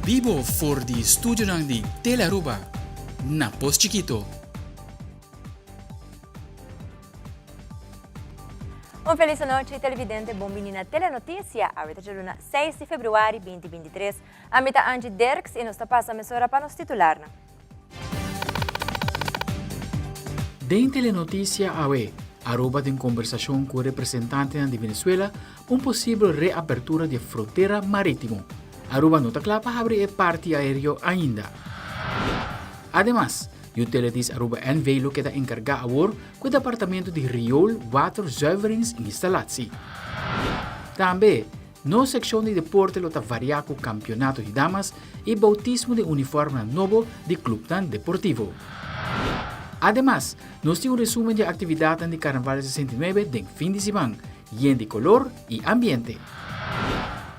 Vivo for di studio ng di Telaruba, na Pos Chiquito. Un feliz noche, televidente, bombini na Telenotícia. Ahorita é luna 6 de februário 2023. A mita Angie Derks e nos passa a mesura para nos titular. Den Telenotícia AWE, Aruba tem conversação com o representante de Venezuela um possível reabertura de fronteira marítimo. Aruba não está clara para abrir a parte aéreo ainda. Además, Utilities Aruba en Velo queda encargado agora com o departamento de riool, water, zuiverings e instalatie. Também, na secção de deporte, está variado o campeonato de damas e bautismo de uniforme novo de Club Dan Deportivo. Además, nós temos um resumo de atividades de Carnaval 69 de fim de semana, e de color e ambiente.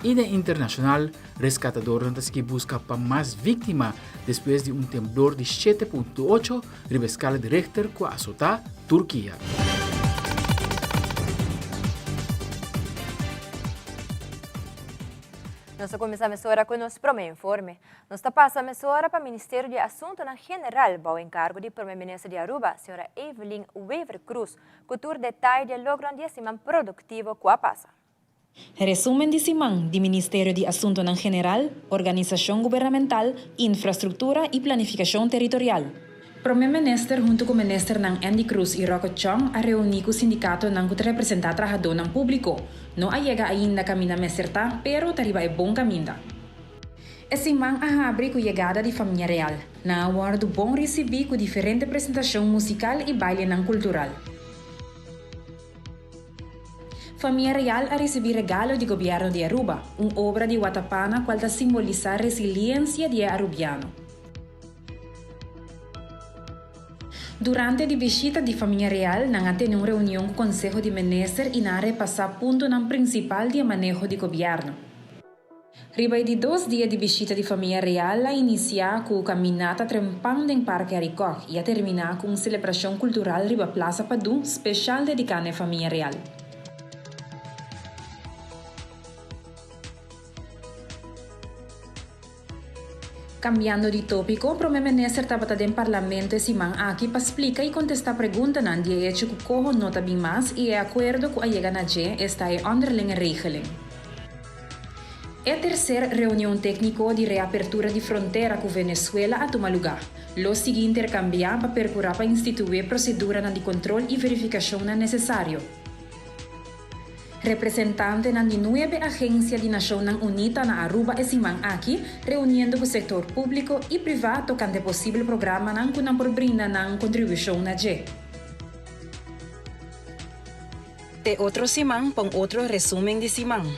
E de internacional, rescatadores que busca para mais vítimas depois de temblor de 7.8 na escala de Richter que azotou Turquia. Nós começamos agora com o nosso primeiro informe. Nós passamos agora para o Ministério de Assuntos General, ao encargo de Primeira-Ministra de Aruba, a senhora Evelyn Weaver Cruz, que tur detalhe de logro de semana produtivo com a passa. Resumen de semana do Ministério de Assuntos General, Organização Governamental, Infraestrutura e Planificação Territorial. Primeiro-Ministro, junto com o Ministro Andy Cruz e Rocco Chong, a reunir com o sindicato que representa trabalhador público. Não chega ainda caminho certa, pero tariba é bom caminho. Esse semana a abre com a chegada de família real, na aguardo bom receber com diferente apresentação musical e baile cultural. Família Real a receber regalo do governo de Aruba, uma obra de Watapana qual está simbolizar a resiliência de arubiano. Durante a visita de família real, não tem uma reunião com o Conselho de Ministros e não repassar ponto principal de manejo de governo. Riba de 2 dias de visita de família real, a iniciar com a caminhada trempando em Parque Aricó e a terminar com uma celebração cultural riba Plaza Padum, especial dedicada à família real. Cambiando de tópico, o primeiro-ministro estava no parlamento esse semana aqui para explicar e contestar perguntas na dia que corro nota bem mais e é acordo com a chegada na está em underlinge regeling. É a terceira reunião técnica de reapertura de fronteira com Venezuela a tomar lugar. Lo seguinte intercambiar para procurar para instituir procedura de controle e verificação necessário. Representante de 9 agências de Nações Unidas na Aruba esse semana aqui, reunindo com o setor público e privado tocante possível programa que não por brindar contribuição na G. De outro semana, para outro resumo de semana.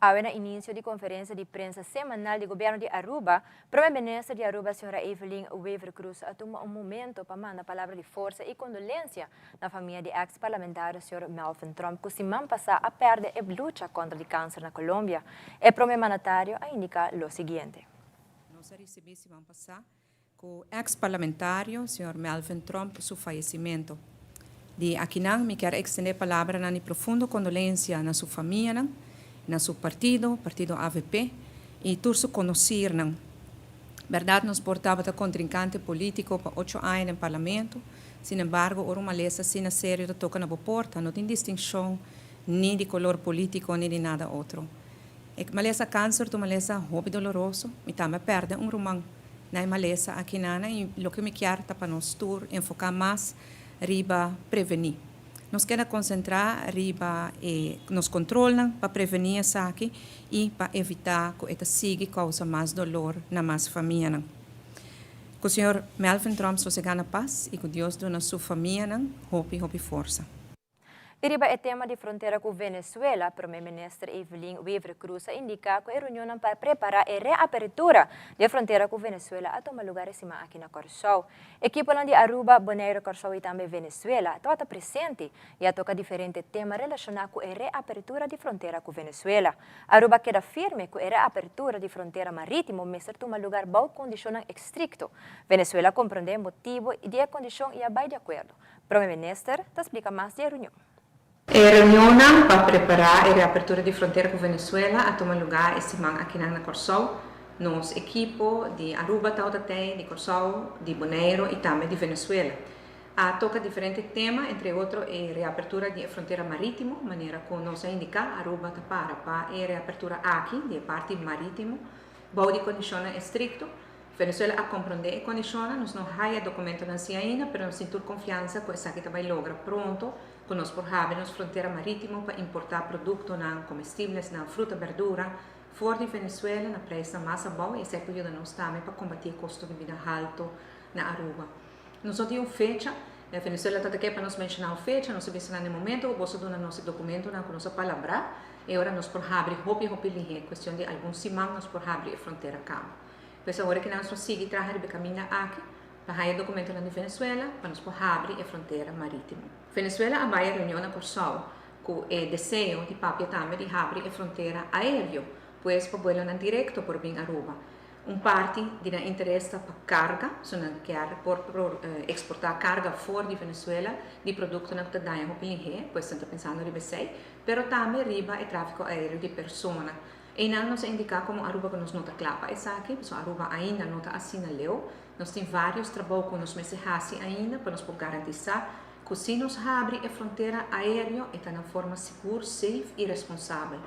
Ao início de conferência de prensa semanal do governo de Aruba, Primeira-Ministra de Aruba, a senhora Evelyn Weaver Cruz, toma momento para mandar palavra de força e condolência na família de ex-parlamentar, o senhor Melvin Trump, que semana passada a perde a luta contra o câncer na Colômbia. O primeiro-mandatário indica o seguinte. Nós recebemos semana passada com o ex-parlamentário, o senhor Melvin Trump, seu falecimento. De aqui não, me quero estender a palavra na profunda condolência na sua família, na seu partido AVP, e todos conheceram. Verdade, nós portávamos contrincante político para 8 anos no parlamento, sin embargo, ora uma lesa assim sério que toca na porta, não tem distinção nem de color político, nem de nada outro. É uma lesa câncer, uma lesa hobby doloroso, e também perde romano. Na uma lesa aqui nana, e o que me quer para nós enfocar mais riba prevenir. Nós queremos concentrar riba e nos controlam para prevenir isso aqui e para evitar que isso siga causa mais dolor na mais família. Que o senhor Melvin Trump se ganha paz e que Deus dê na sua família hope força. Iriba é tema de fronteira com Venezuela, Primeira-Ministra Evelyn Weaver Cruz indica que a reunião para preparar a reapertura da fronteira com Venezuela a tomar lugar acima aqui na Corsol. Equipe de Aruba, Bonaire, Corsol e também Venezuela está presente e a toca diferente tema relacionado com a reapertura de fronteira com Venezuela. Aruba queda firme que a reapertura de fronteira marítimo mas toma lugar bajo condições estricto. Venezuela compreende motivo e a condição e vai de acordo. Primeira-Ministra explica mais da reunião. Reunião para preparar a reapertura de fronteira com Venezuela a tomar lugar esse semana aqui na Corsol. Nos equipo de Aruba, Tautatei, de Corsol, de Bonaire e também de Venezuela. Toca diferentes temas, entre outros, a reapertura da fronteira marítima, maneira como nos indica, Aruba para a reapertura aqui, da parte marítima, boa de condições estrictas. Venezuela a compreender a condições, nós não há documento na ainda, mas nós temos confiança que essa aqui também logra pronto, que nós por haver fronteira marítima para importar produtos comestíveis, fruta, verdura, fora de Venezuela, na preço mais bom, e isso ajuda nós também para combater o custo de vida alto na Aruba. Nós só temos fecha, a Venezuela está aqui para nos mencionar a fecha, nós mencionar no momento, o bolso do nosso documento, na nossa palavra, e agora nós por abrir, questão de alguns semanas, nós por abrir a fronteira cá. Pois agora que nós seguimos trabalhando de caminho aqui, para o documento na Venezuela, para nós por abrir a fronteira marítima. Venezuela vai a reunião na Corsol, com o desejo de papel também de abrir a fronteira aérea, pois para voar direto por bem Aruba. Parte de interesse para carga, se não quer por exportar carga fora de Venezuela, de produtos que não têm o PNG, pois estão pensando em BC, mas também riba o tráfego aéreo de pessoas. E não nos indica como Aruba que nos nota clapa essa aqui, porque Aruba ainda não está assim na lei. Nós temos vários trabalhos que nos meses ainda para nos garantizar que se nos abre a fronteira aérea, está de forma segura, safe e responsável.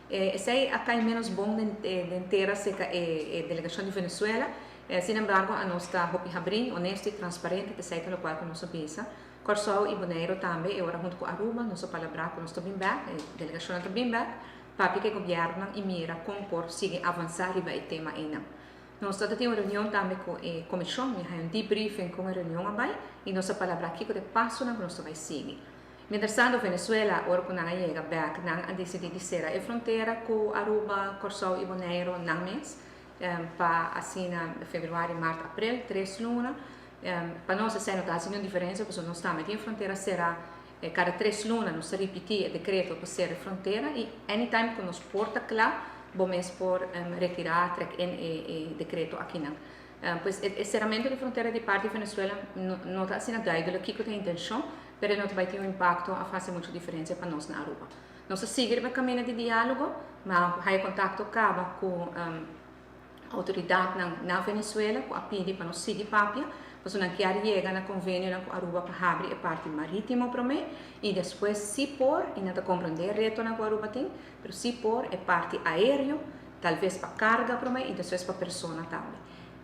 Esse aí acá é menos bom de inteira a delegação de Venezuela, sin embargo, a nós está abrindo, honesto e transparente, que é o qual que nós pensa. Corsol e Bonaire também, agora junto com Aruba, nós palavra que nós estamos bem, a delegação está bem, para que o governo e mira compor, siga avançar e vai tema ainda. Nós temos uma reunião também com a comissão, debriefing com a reunião e nossa palavra aqui que de passo que nós vai seguir. Mientras Venezuela, agora que não chega back, não decidiu de ser a fronteira com Aruba, Corsol e Bonaire, não mês, para assim, fevereiro, março, abril, 3 lunas. Para nós, essa não está assim uma diferença, porque nós estamos em fronteira, será cada 3 lunas, nós repetir o decreto para ser a fronteira, e anytime que nos porta lá, vamos por retirar o decreto aqui não. Pois o cerramento de fronteira de parte de Venezuela não está assim gaio, aqui que tem intenção, mas não vai ter um impacto a fazer muita diferença para nós na Aruba. Nós seguimos o caminho de diálogo, mas o contato acaba com a autoridade na Venezuela, com a PIDE para nós seguir papia, pois não quer chegar na convênio com a Aruba para abrir a parte marítima para mim, e depois se por, e não compreender reto na Aruba tem, mas se por a parte aérea, talvez para carga para mim, e depois para pessoa também.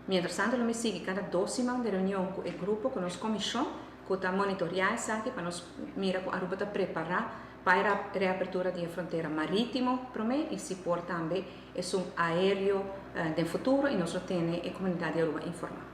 Mientras tanto, eu me sigo cada 2 semanas de reunião com o grupo, com a nossa comissão, que está monitoreando isso aqui, para nós mirar que a Aruba está preparada para a reapertura da fronteira marítima para mim, e se por também é um aéreo do futuro, e nós temos a comunidade de Aruba informada.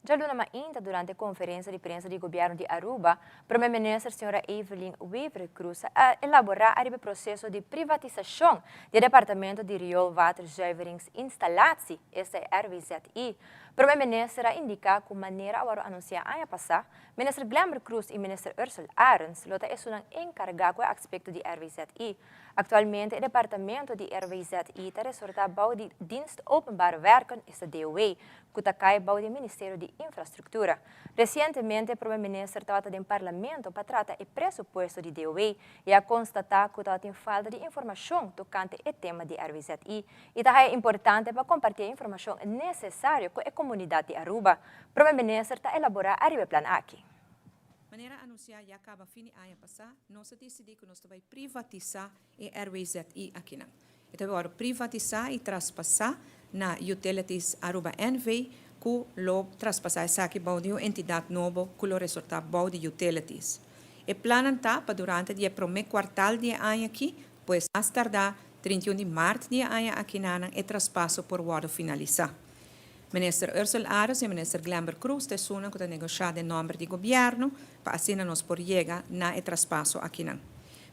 Já luna ainda durante a conferência de imprensa do governo de Aruba, a primeira-ministra senhora Evelyn Weaver Cruz a elaborar o processo de privatização do Departamento de Riool Waterzuiveringsinstallatie, este RWZI. A primeira-ministra indica que maneira a anunciar ano passado, minister Glamber Cruz e minister Ursula Arens lota é encarregado com o aspecto de RWZI. Atualmente, o departamento de RWZI está resultado de Dienst Openbare Werken, este DOW, que está caindo do Ministério de Infraestrutura. Recentemente, o primeiro-ministro estava no parlamento para tratar o pressuposto de DOW e a constatar que tem falta de informação tocante ao tema de RWZI e é importante para compartilhar a informação necessária com a comunidade de Aruba. O primeiro-ministro está elaborando o plano aqui. Maneira anunciar já acaba fim de ano passado, nós decidimos que nós vamos privatizar a RWZI aqui não. Então agora privatizar e traspassar na Utilities Aruba NV, que lo traspassar essa aqui para uma entidade nova que lo resulta para de Utilities. O plano está para durante o primeiro quartal de ano aqui, pois mais tardar 31 de março de ano aqui não é traspasso por guarda finalizar. Minister Ursula Arens e minister Glamber Cruz tessuram que negociado em nome do governo para assim nós por chegar na traspasso aqui não.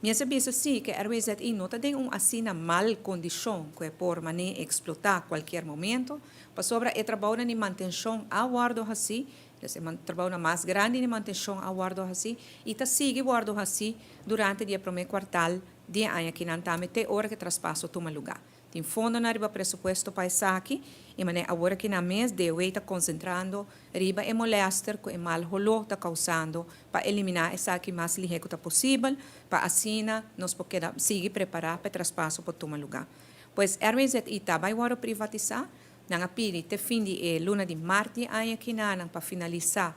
Minha sabido sim que a RWZI não tem assim mal condição que por maneira explotar a qualquer momento, para sobre o trabalho de manutenção a guardo assim, o trabalho mais grande de manutenção a guardo assim, e está sigue guardo assim durante o primeiro quartal de ano aqui não também até hora que traspasso toma lugar. tem fundo na riba presupuesto para essa aqui, e mané agora que na mês de eu está concentrando riba e molester que o mal rolo está causando para eliminar essa aqui mais ligeiro que possível, para assim nós podemos seguir preparar para traspasso para tomar lugar. Pois RMZ está vai agora privatizar, na pili te fim de luna de março aí aqui na para finalizar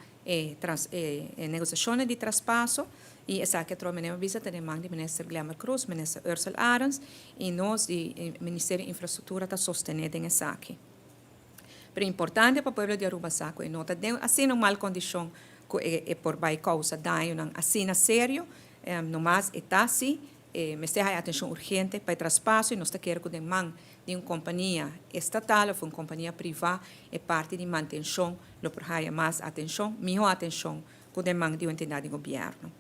negociações de traspasso. E essa que trouxe a visita tem mais de ministro Glamar Cruz, ministro Ursula Arens, e nós, do Ministério da Infraestrutura, está sostenendo essa aqui. Pero é importante para o povo de Aruba Saco, e nota, assim, não mal condição, que por vai causa dano, assim, sério, no mais, está assim, mas tem atenção urgente para o traspasso, e nós queremos que demanda de uma companhia estatal ou uma companhia privada, é parte de manutenção, lo por mais atenção, melhor atenção, que demanda de uma entidade de governo.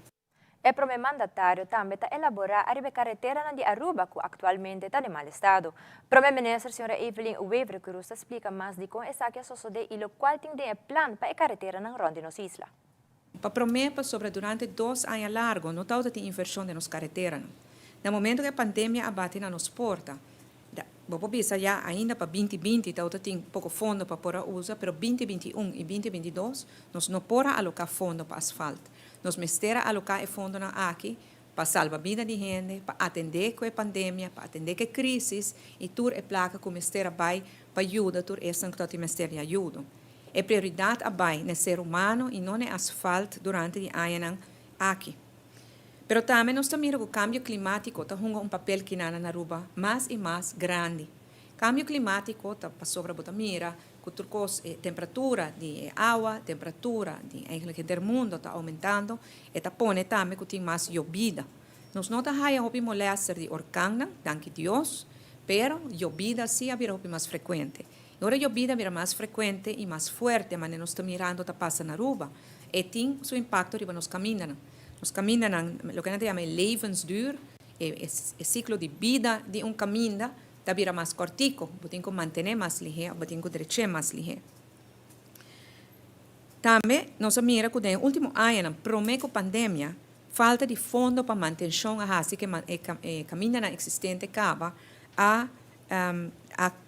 E para o mandatário também está elaborar a carretera de Aruba, que atualmente está em mau estado. Para o ministro, a senhora Evelyn Weaver Cruz, explica mais de como essa que sucede e o qual tem de plano para a carretera na ronda nos isla. Para prometer sobre durante 2 anos largos, não está de inversão de nos carreteras. No momento que a pandemia abate na nos porta, vou pensar já ainda para 2020, então tem pouco fundo para pôr a usa, mas 2021 e 2022, nós não podemos alocar fundo para asfalto. Nós mestera alocar fundo na aqui para salvar a vida de gente, para atender com a pandemia, para atender com a crise, e tur é placa que mestera vai para ajuda, tur é santo que mestera de ajuda. É prioridade a vai no ser humano e não é asfalto durante o ano aqui. Pero também nós também o cambio climático está jogando papel que na Aruba mais e mais grande. Cambio climático está sobre a mira, que temperatura de água, temperatura do mundo está aumentando, e está pondo também que tem mais llovida. Nós não estamos a molestar de orcana, danke Deus, pero llovida sim virá mais frequente. Agora a llovida virá mais frequente e mais forte, mas nós estamos mirando que passa na Aruba, e tem seu impacto riba nos caminhos. Nos caminhos, o que a gente chama levensduur, o ciclo de vida de caminho, está vira mais cortico, tem que manter mais ligeiro, tem que deixar mais ligeiro. Também, nós miramos que no último ano, promete a pandemia, falta de fundo para manutenção assim que o caminho existente acaba a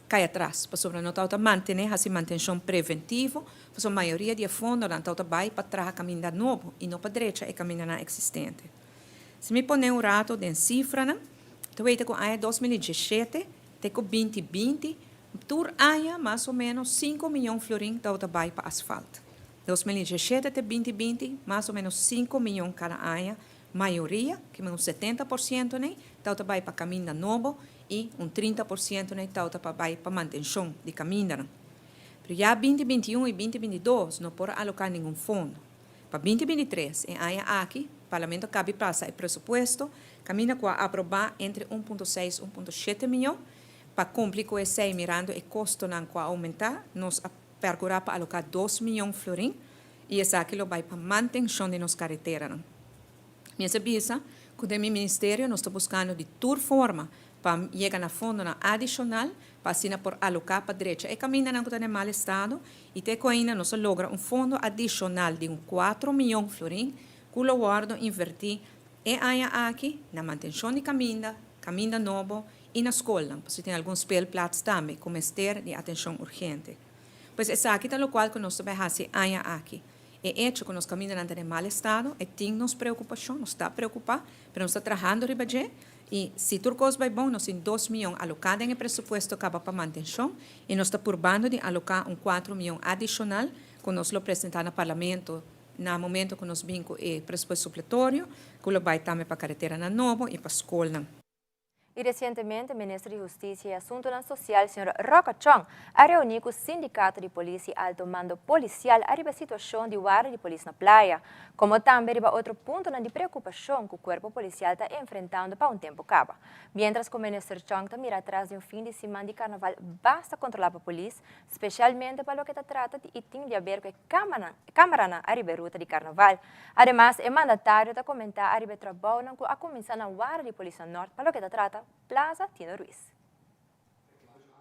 cair atrás, para sobre não estar manter assim manutenção preventiva, porque a maioria de fundo não está vai para trás caminho novo e não para direita é caminho existente. Se me põe rato de cifra, tu vê que com ano 2017 até 2020, tur há mais ou menos 5 milhões de florins que vai para asfalto. 2017 até 2020, mais ou menos 5 milhões cada ano, maioria, que é uns 70%, né, vai para caminho novo e 30% né, vai para manutenção de caminho. Mas já 2021 e 2022 não pode alocar nenhum fundo. Para 2023, em ano aqui, o Parlamento cabe passar o presupuesto, caminha com aprovar entre 1,6 e 1,7 milhões, para cumprir com esse mirando o custo não com aumentar, nós procurar para alocar 2 milhões de florins e esse aqui vai para manutenção de nos carreteras. Minha sabia que o meu ministério nós está buscando de toda forma para chegar na fundo adicional para assim por alocar para a direita. E caminha não está em mau estado e até ainda nós logra fundo adicional de 4 milhões de florins que o guardo invertir e aqui na manutenção de caminho novo e na escola, porque tem alguns spelplaats também, como ester de atenção urgente. Pois essa aqui é o qual que nós também fazemos aqui. É hecho que nós caminhamos em mau estado, e tem nos preocupação, nós está preocupado, mas nós está trabalhando riba e se tudo coisa vai bom, nós temos 2 milhões alocados em presupuesto que para manutenção, e nós está probando de alocar 4 milhões adicional, que nós lo apresentar no parlamento, no momento que nós vimos o presupuesto supletório, que lo vai também para a carretera na novo e para a escola. E recentemente, o ministro de Justiça e Assuntos Social, Sr. Roca Chong, a reuniu com o Sindicato de Polícia e Alto Mando Policial a situação de guarda de polícia na praia, como também outro ponto de preocupação que o corpo policial está enfrentando para tempo acaba. Mientras que o ministro Chong está mira atrás de fim de semana de carnaval, basta controlar a polícia, especialmente para o que trata e tem de haver com a câmara na ruta de carnaval. Además, o mandatário está comentar a trabalho que a começar na guarda de polícia norte para o que trata Plaza Tino Ruiz.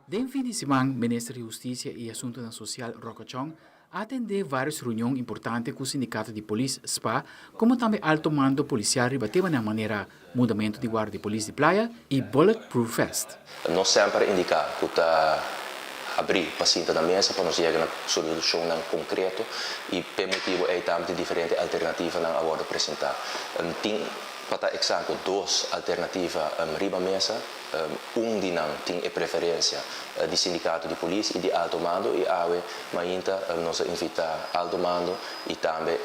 Den fim de semana, o ministro de Justiça e Assuntos Social, Roca Chong, atende várias reuniões importantes com o Sindicato de Polícia SPA, como também alto mando policial rebateva na maneira mudamento de guarda de polícia de praia e Bulletproof Fest. Nós sempre indicamos que está abrir paciente na mesa para nós chegar na solução concreta e por motivo é também diferente alternativa na agora apresentar. Tem para exemplo duas alternativas riba mesa, de não tem a preferência de sindicato de polícia e de alto mando e ave mainta nós invita alto mando e também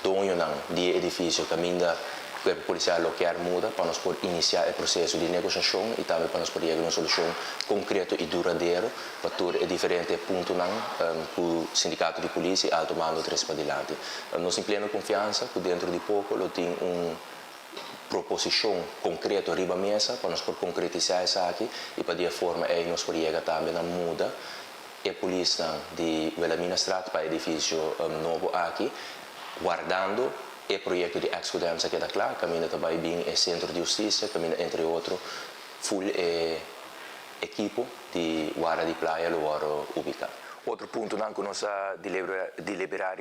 dono de edifício caminha o policial local muda para nós poder iniciar o processo de negociação e também para nós poder chegar a uma solução concreta e duradoura para todos os diferentes pontos que o sindicato de polícia e alto mando traz para diante. Nós em plena confiança que dentro de pouco nós temos uma proposição concreta riba mesa para nós poder concretizar isso aqui e para de forma aí nós poder chegar também a muda a polícia de Wilhelmina Straat para o edifício novo aqui guardando o projeto de ex-Codemsa que está claro, caminha também bem o Centro de Justiça, caminha entre outros, full equipo de guarda de praia lo ubicado. Outro ponto que nós deliberar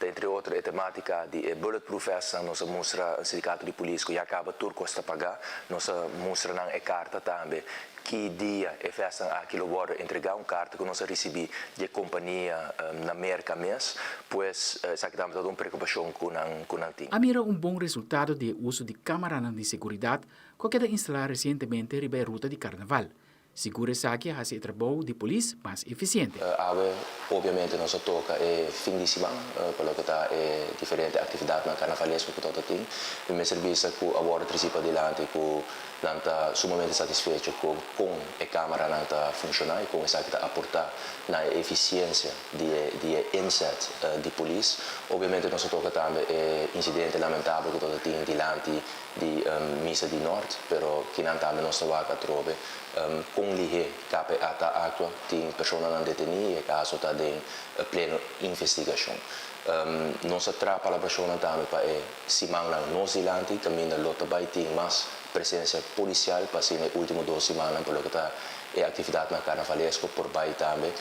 entre outras a temática de Bulletproof Vest, nós mostra o sindicato de polícia que acaba tudo custa pagar, nós mostra a carta também que dia é festa aqui lo bora entregar carta que nós recebi de companhia na América mês, pois essa que também uma preocupação com a ting. A mira bom resultado do uso de câmaras de segurança que queda instalada recentemente riba a ruta de carnaval. Segura-se que hace o trabalho de polícia mais eficiente. Obviamente nós toca fim de semana, pelo que está diferente atividade na carnavalesco que todo tem. O meu serviço que agora participa adiante que não está sumamente satisfeito com a câmara não está funcionando e com essa que está aportar na eficiência de inset de polícia. Obviamente nós toca também incidente lamentável que todo tem diante de Missa de Norte, pero que não também nós vai trove com lihe cape ata actua tem pessoas não detenidas e caso está em plena investigação. Não se trata a pessoa também para se mangar no silante também da lota vai ter mais presença policial para ser nas últimas 2 semanas pelo que está a atividade na carnavalesco por vai também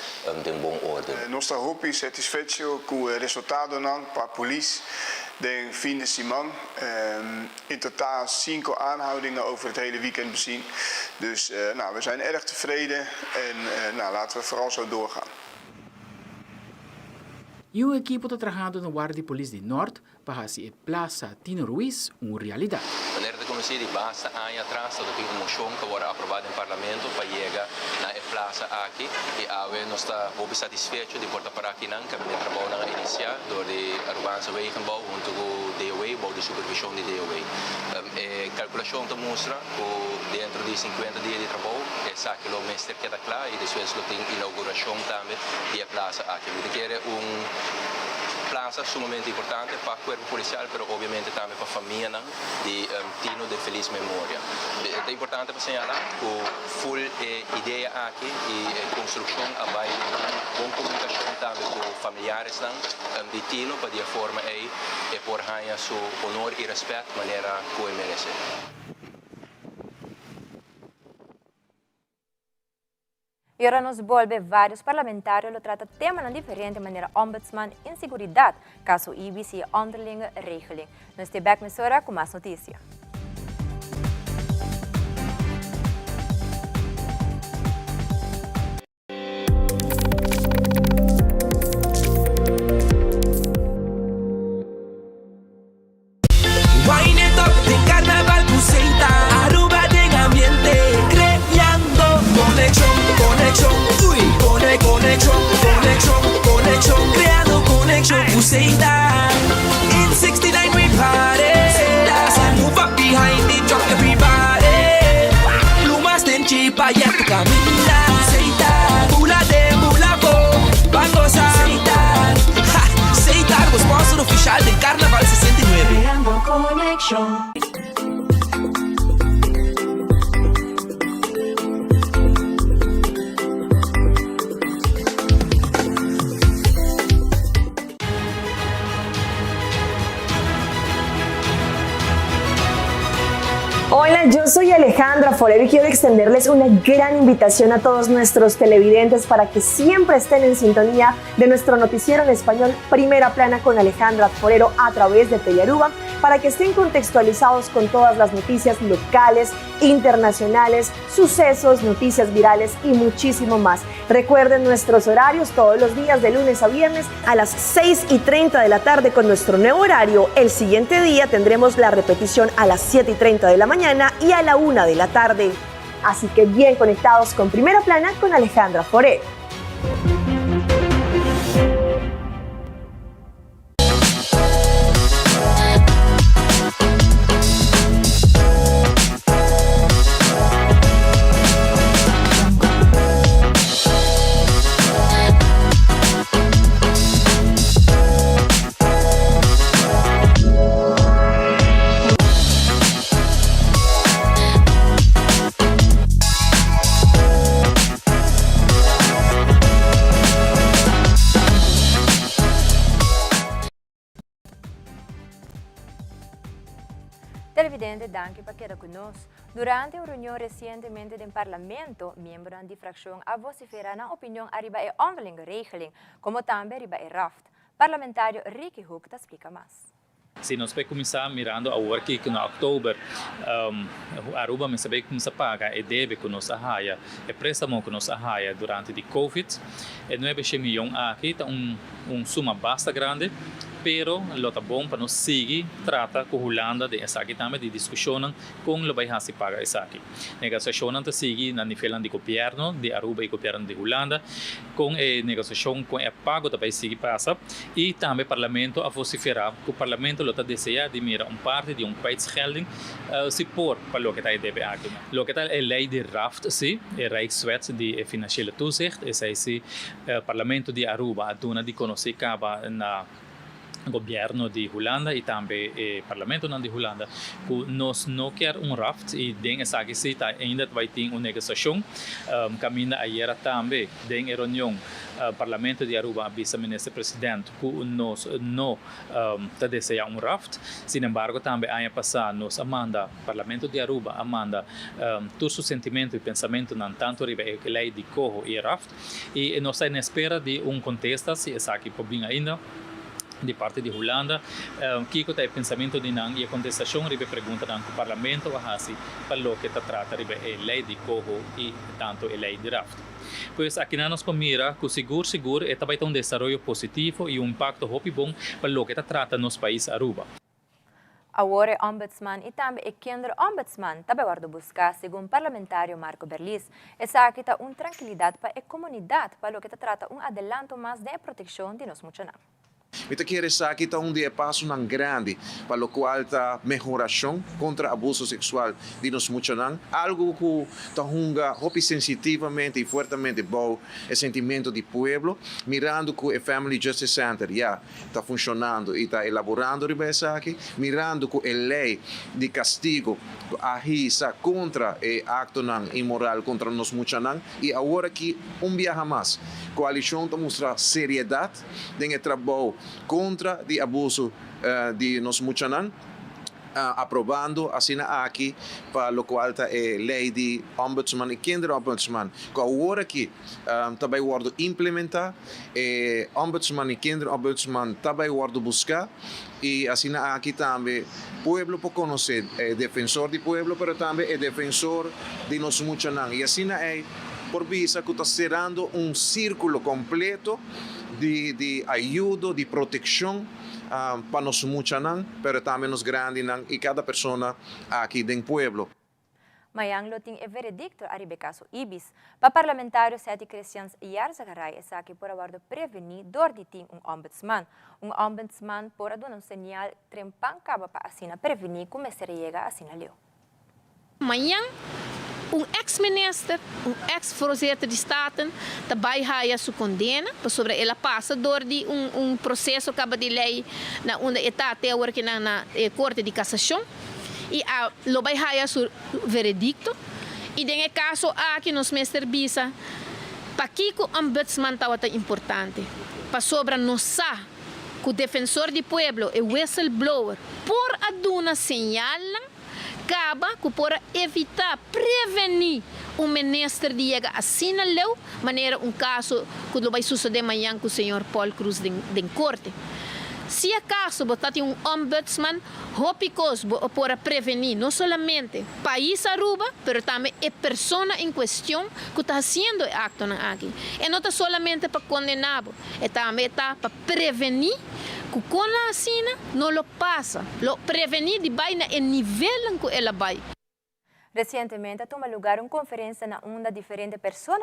de bom ordem. Nós estamos satisfeitos com o resultado para a polícia. De fim de semana. In totaal 5 aanhoudingen over het hele weekend bezien. Dus we zijn erg tevreden en laten we vooral zo doorgaan. E o equipo está trabalhando no Guarda de Polícia de Norte para fazer a Plaza Tino Ruiz uma realidade. Maneira de começar de base anos atrás, todo tem uma moção que agora aprovada no Parlamento para chegar na plaza aqui e agora nós estamos satisfeitos de portar para aqui não, que o trabalho não iniciar door de Arruanse Wegenbouw junto com o DOW, bouw de supervisão de DOW. A calculação te mostra que dentro de 50 dias de trabalho, essa quilômetro que está claro e depois tem inauguração também da plaza aqui. Eu quero plaza sumamente importante para o corpo policial, mas obviamente também para a família de Tino de feliz memória. É importante para señalar que full ideia aqui e construção vai boa comunicação também com familiares de Tino para de forma aí e por ganhar seu honor e respeito de maneira que merece. E ora nos volve vários parlamentários lo trata tema de diferente maneira ombudsman inseguridade, caso IBC e onderlinge regeling. Nós estamos back mesora com mais notícias. In 69 we party. So move up behind it, drop everybody. Lumas den chipa ya tu camina. Seitan, mula de mula bo, bangosa. Seitan, Seitan, o sponsor oficial del Carnaval 69. Creando conexión. Hola, yo soy Alejandra Forero y quiero extenderles una gran invitación a todos nuestros televidentes para que siempre estén en sintonía de nuestro noticiero en español Primera Plana con Alejandra Forero a través de Telearuba, para que estén contextualizados con todas las noticias locales, internacionales, sucesos, noticias virales y muchísimo más. Recuerden nuestros horarios todos los días de lunes a viernes a las 6:30 de la tarde con nuestro nuevo horario. El siguiente día tendremos la repetición a las 7:30 de la mañana y a la 1 de la tarde. Así que bien conectados con Primera Plana con Alejandra Forero. Televidente, danke por quedar conosco. Durante una reunión recientemente del Parlamento, miembros de la fracción vociferaron la opinión arriba de la regeling, como también arriba de RAFT. Parlamentario Ricky Hook te explica más. Se nós vai começar mirando a hora que no outubro Aruba me sabe começar a pagar e deve que nós arraia e préstamo que nós arraia durante de Covid e 9 milhões aqui tá suma basta grande, pero lo tá bom para nós seguir trata com Holanda de essa aqui também de discussão com o vai se pagar essa aqui negociação tá seguir na nível de governo de Aruba e governo de Holanda com negociação com pago também seguir passa e também parlamento a vociferar que o parlamento lo tá deseja de mira parte de kwijtschelding se por para o que tá deve aqui lo que tá é lei de RAFT sim é Rijkswet de financiële toezicht essa esse parlamento de Aruba a dona de conhecer acaba na governo di Holanda e também o parlamento de Holanda que nós não quer RAFT e den essa que se ainda vai ter uma negociação caminha ayer também den reunião parlamento de Aruba vice-ministro presidente que nós não tá deseja RAFT sin embargo também ano passado nós amanda parlamento de Aruba amanda todo o sentimento e pensamento não tanto riba a lei de coho e RAFT e nós estamos na espera de contesta se essa aqui por vir ainda de parte de Holanda, que o pensamento de não e a contestação ribe pergunta no parlamento a hasi para o que trata ribe a lei de coho e tanto a lei de RAFT. Pois aqui nós mira que seguro é também um desenvolvimento positivo e impacto hopi bom para o que trata nos país Aruba. Agora, o ombudsman e também o kinderombudsman também guarda buscar, segundo o parlamentário Marco Berlis, essa aqui está tranquilidade para a comunidade, para o que trata adelanto mais de proteção de nós muchanan. Mita quiere saber que um dia passo não grande para o qual está melhoração contra abuso sexual de nós muchanan, algo que está hunga hopi sensitivamente e fortemente bom é sentimento de pueblo, mirando que o Family Justice Center já está funcionando e está elaborando essa aqui, mirando que a lei de castigo agisa contra o acto não imoral contra nós muchanan e agora que dia mais coalição está mostrar seriedade em trabalho contra o abuso de nós muchanan, aprovando assim aqui para o qual está a lei de ombudsman e kinderombudsman, que agora que também vai implementar, ombudsman e kinderombudsman também vai buscar e assim aqui também o povo pode conhecer defensor do povo, mas também defensor de nós muchanan e assim é por vista que está cerrando círculo completo de ajuda, de proteção para nós muchanan, mas também nos grandes e cada pessoa aqui do povo. Mayang loting e veredicto arribe caso Ibis. Pa parlamentário Seti Christians Yarzagaray essa aqui por aguardo prevenir dor de ting ombudsman. Ombudsman por aduna señal trempang kaba pa asina prevenir como se llega asina leo. Amanhã, ex-minister, ex-voorzitter de Staten, daarbij haya sua condena, sobre ela passa door die processo acaba de lei na uma etapa até agora que na Corte de Cassação e a lo vai haya su veredicto e den caso aqui nos minister bisa pa kiko ombudsman tawata importante pa sobra nossa que o defensor do povo e whistleblower por aduna señalan acaba para evitar, prevenir o ministro de chegar assim na lei, maneira caso que vai suceder amanhã com o senhor Paul Cruz de corte. Se acaso você tem ombudsman, hópicos para prevenir não somente o país Aruba, mas também a pessoa em questão que está fazendo o acto aqui. E não está somente para condenar, é também para prevenir que quando a assina não lo passa, lo prevenir de vai no nível em que ela vai. Recentemente, tomou lugar uma conferência onde diferentes pessoas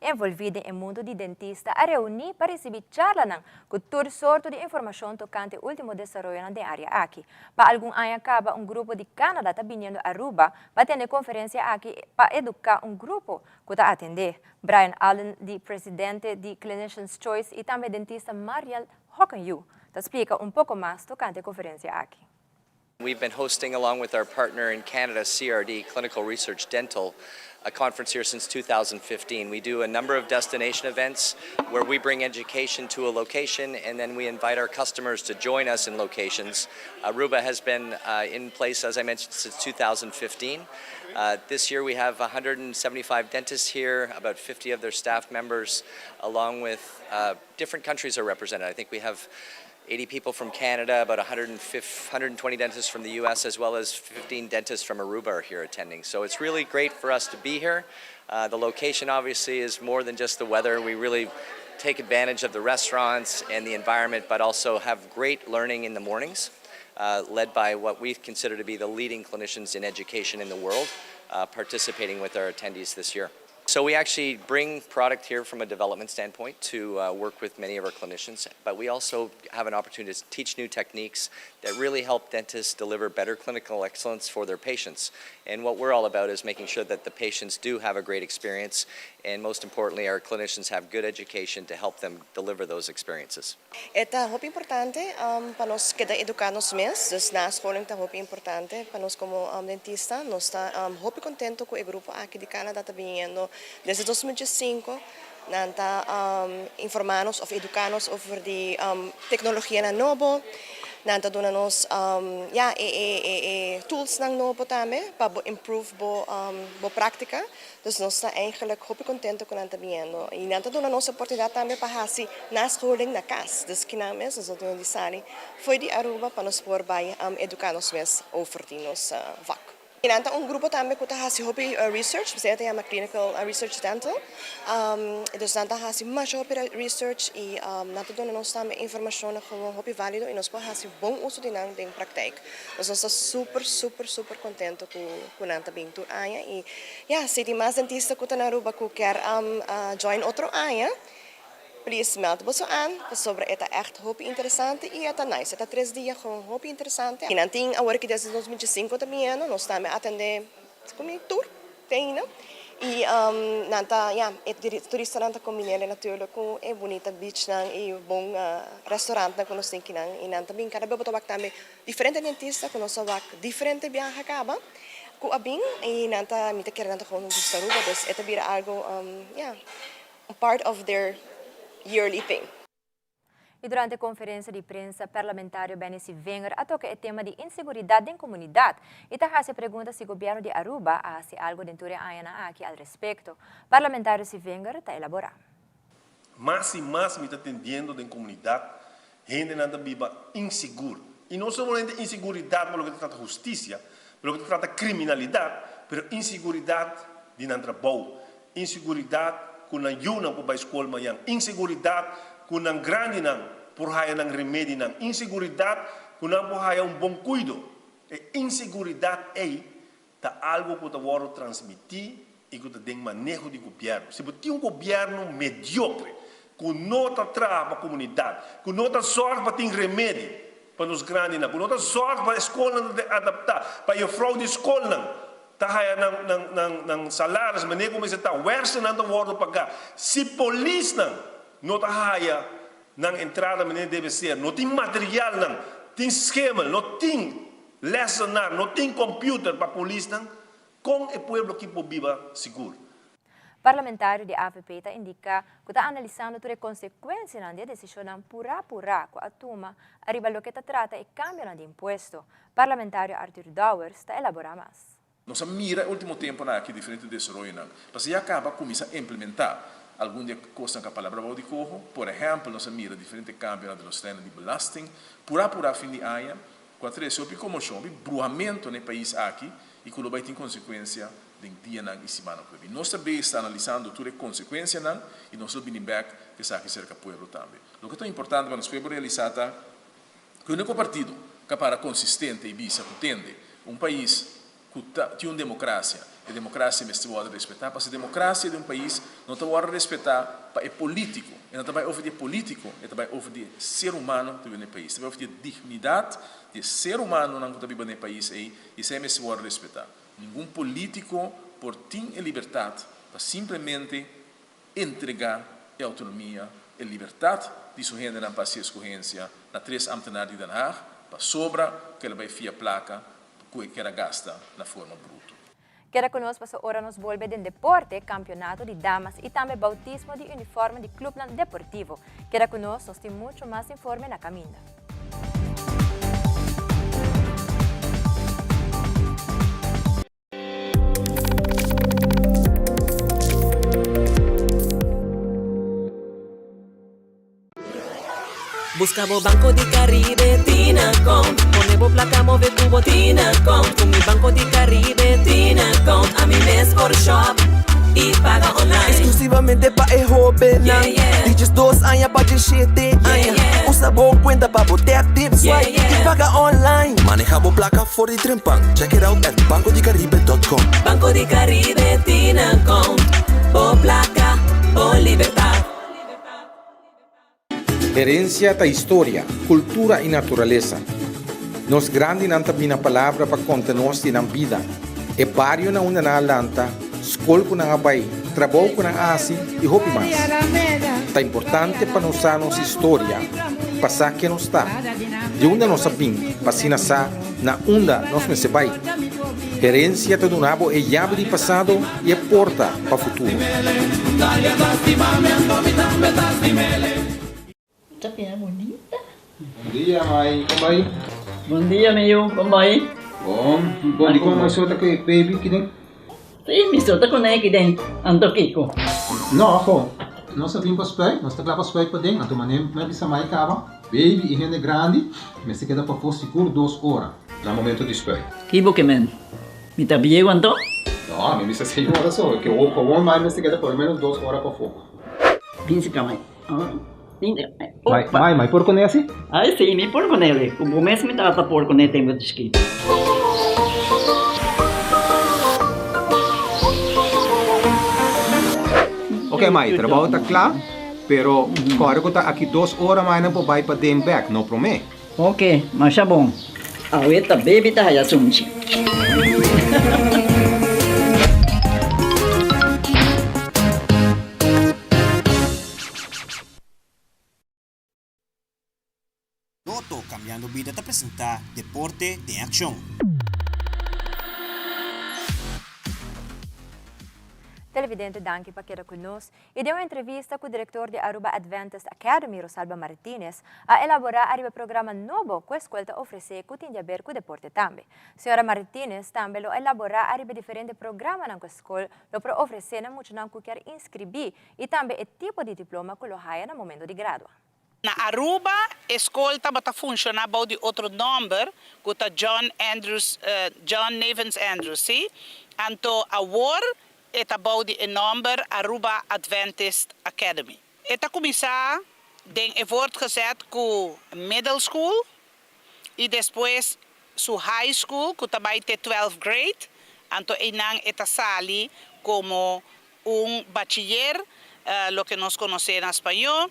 envolvidas no mundo de dentista a reunir para receber charlas com toda sorte de informação tocante ao último desenvolvimento da área aqui. Para algum ano acaba grupo de Canadá está vindo a Aruba para ter conferência aqui para educar grupo que está atender. Brian Allen, presidente de Clinicians Choice, e também dentista Mariel Hokenyu, te explica pouco mais tocante a conferência aqui. We've been hosting, along with our partner in Canada, CRD, Clinical Research Dental, a conference here since 2015. We do a number of destination events where we bring education to a location and then we invite our customers to join us in locations. Aruba has been in place, as I mentioned, since 2015. This year we have 175 dentists here, about 50 of their staff members, along with different countries are represented. I think we have 80 people from Canada, about 120 dentists from the US, as well as 15 dentists from Aruba are here attending. So it's really great for us to be here. The location obviously is more than just the weather. We really take advantage of the restaurants and the environment, but also have great learning in the mornings, led by what we consider to be the leading clinicians in education in the world, participating with our attendees this year. So we actually bring product here from a development standpoint to work with many of our clinicians, but we also have an opportunity to teach new techniques that really help dentists deliver better clinical excellence for their patients. And what we're all about is making sure that the patients do have a great experience, and most importantly, our clinicians have good education to help them deliver those experiences. Eta hopi importante para nós queda educar-nos mesmos, dus na escola está hopi importante para nós como dentista, nós está hopi contento com o grupo aqui de Canadá está vindo desde 2005. Nanta informar-nos of educar-nos over die tecnologia na novo. Nanta doen nos tools ng novo também para improve bo prática. Dus nós está eigenlijk hopi contento com nanta vindo. E nanta doen nos oportunidade também para hasi na scholing na casa. Dus kinames nós doen die sali foi de Aruba para nos por by educar-nos mes over die nos vak. E nanta grupo também que está hasi hopi research, você tem uma clinical research dental. Dus nanta hasi mais hopi research e nanta doen nos também informação como hopi válido e nos pode hasi bom uso de nang ding praktijk. Dus nós está super contento com nanta bem tu aya e se tem mais dentista que está na Aruba que quer join outro aya. Please meld você aan, sobre esta echt hopi interessante e esta nice. Esta 3 dias com hopi interessante. E nanting agora que desde 2025 também nós também atender como tour tem, né? E nanta turista nanta combineren natuurlijk com é bonita beach nang e bom restaurante na nós tem que nang e nanta bem cada bebo tabak também diferente dentista com nós tabak diferente viaje acaba. Com abing e nanta mita quer nanta com gusta Aruba, dus esta bira algo part of their yearly thing. E durante a conferência de prensa parlamentar, Benici Wenger toca o tema de inseguridade em comunidade e se pergunta se o governo de Aruba faz algo dentro da ANA aqui ao respeito. Parlamentar Wenger está elaborando. Mais e mais me está atendendo em comunidade, gente não viva insegura. E não somente inseguridade pelo que trata justiça, pelo que trata criminalidade, mas inseguridade de não trabalho, inseguridade com a yuna para a escola manhã, inseguridade com a grande não por haya ng remédio não, inseguridade com a por haya bom cuidado. E inseguridade tá algo que eu transmitir e que tem manejo de governo. Se você tem governo medíocre, que não trata a comunidade, que não sorge para ter remédio para os grandes não, que não sorge para a escola adaptar, para a fraude de escola não. Tahaya ng salários, mas nem como se está, werse não está worden pagar. Se polícia não tahaya ng entrada, mas nem deve ser, não tem material não, tem esquema, não tem lessonar, não tem computer para polícia, com o povo que viva seguro. Parlamentário de AVP indica que está analisando todas as consequências da decisão pura com a turma arriba lo que trata e cambio de imposto. Parlamentário Arthur Dowers está elaborando mais. Nós mira o último tempo aqui diferente desenvolvimento, mas já acaba começa a implementar algum de coisas que a palavra vai de corro, por exemplo, nós mira diferentes cambios de los temas de belasting, pura fim de ano, com a três sobre como chove, bruhamento no país aqui e que vai ter consequência de dia e semana que vem. Nós também está analisando todas as consequências e nós vamos back que está aqui cerca do povo também. O que é importante para nós poder realizar é que o único partido que para consistente e visa que tende país que tem uma democracia, e a democracia me pode respeitar, porque a democracia de país não te pode respeitar para o político, e não vai oferecer político, e vai oferecer ser humano que vive no país, vai oferecer dignidade de ser humano que vive no país, e isso me pode respeitar. Nenhum político por ter liberdade para simplesmente entregar a autonomia e liberdade de sua gente na passe escorrência na três ambtenares de Den Haag, para sobra que ele vai via placa que era gasta na forma bruta. Queda conosco para ora nos volve de deporte, campeonato de damas e também bautismo de uniforme de clube deportivo. Queda conosco, nós temos muito mais informe na caminha. Buscamos Banco de Caribe, Tinacom. Ponemos placa, move tubo, Tinacom. Con mi Banco de Caribe, Tinacom. A mi mes por shop y paga online. Exclusivamente para el joven. Dices 2 años para 7 años. Usa boa cuenta para botar tips y paga online. Manejamos placa for the Trempan. Check it out at bancodecaribe.com. Banco de Caribe, Tinacom. Por placa, por libertad. Herencia da história, cultura e natureza. Nos grandes não tem a palavra para contar nós na vida. É barrio na uma na lanta, escola com na abai, trabalho com na asi e roupa mais. É importante para nós a nossa história, passar que nós está. De onde nós sabemos, passina sa na onda nós me se vai. Herencia do nabo é chave de passado e é porta para o futuro. Bonita. Bom dia, mãe. Como vai? Bom dia, meu. Como vai? Bom. Di ko maisota kay baby kideng? Sim, misota ko na kideng. Anto kiko. No, ako. Nós vimos para nós está para spray para dentro. Então, manem, mas bisa mai cava. Baby e gente grande, mas se queda para for seguro 2 horas. No momento de spray. Kibo que men. Mi tabiego anto? No, me bisa 6 horas só. Que o com mais mas se queda por menos 2 horas para fogo. Pinse kamay. Mai, por con esse? Ai, sim, me por con ele. Como mesmo me trata por con ele tem muito escrito. Ok, Mai, trabalho está claro, pero agora que está aqui 2 horas mais não pode ir para dem back, não promete? Ok, mas é bom. A ueta baby tá aí assunto. Loto Cambiando Vida te apresenta Deporte em Ação. Televidente Danke para quedar conosco e deu uma entrevista com o diretor de Aruba Adventist Academy, Rosalba Martinez, a elaborar o programa novo que a escola oferece que tem a ver com o deporte também. Senhora Martinez também lo elaborar diferentes programas na escola, lo para oferecer na muito não que quer inscrever e também o tipo de diploma que lo haya no momento de gradua. Na Aruba, a escola está funcionando para de outro número, que é John Nevins Andrews, sim? Então, agora, está para de número Aruba Adventist Academy. Está começar, tem wordt gezet com middle school, e depois su high school, que também tem 12th grade, então, está sali como bachiller, lo que nós conhecemos em espanhol.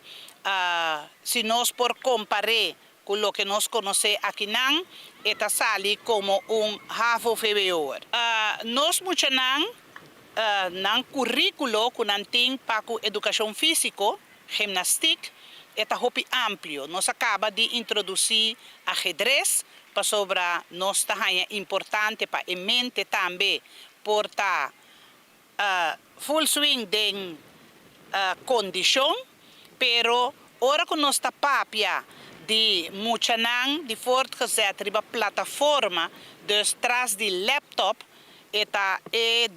Se nós por comparar com o que nós conhecemos aqui, está sali como half superior. Nós muito não currículo que não tem para educação física, gimnástica, está muito amplo. Nós acaba de introduzir ajedrez para sobre nós está importante para a mente também por estar full swing den condition, pero ora que nós está papia de muchanan de voortgezet riba plataforma, dus tras de laptop, eta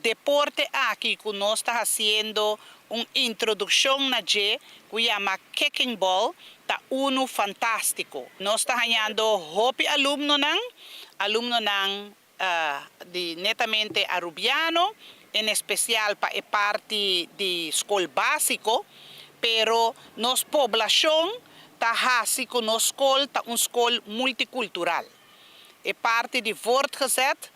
deporte aqui que nós está fazendo uma introdução na G, que chama kicking ball, tá fantástico. Nós está ganhando hopi alumno nang de netamente arubiano, em especial para a parte de escola básico, pero nos população tá hasi com nos escola tá escola multicultural. É parte de voortgezet.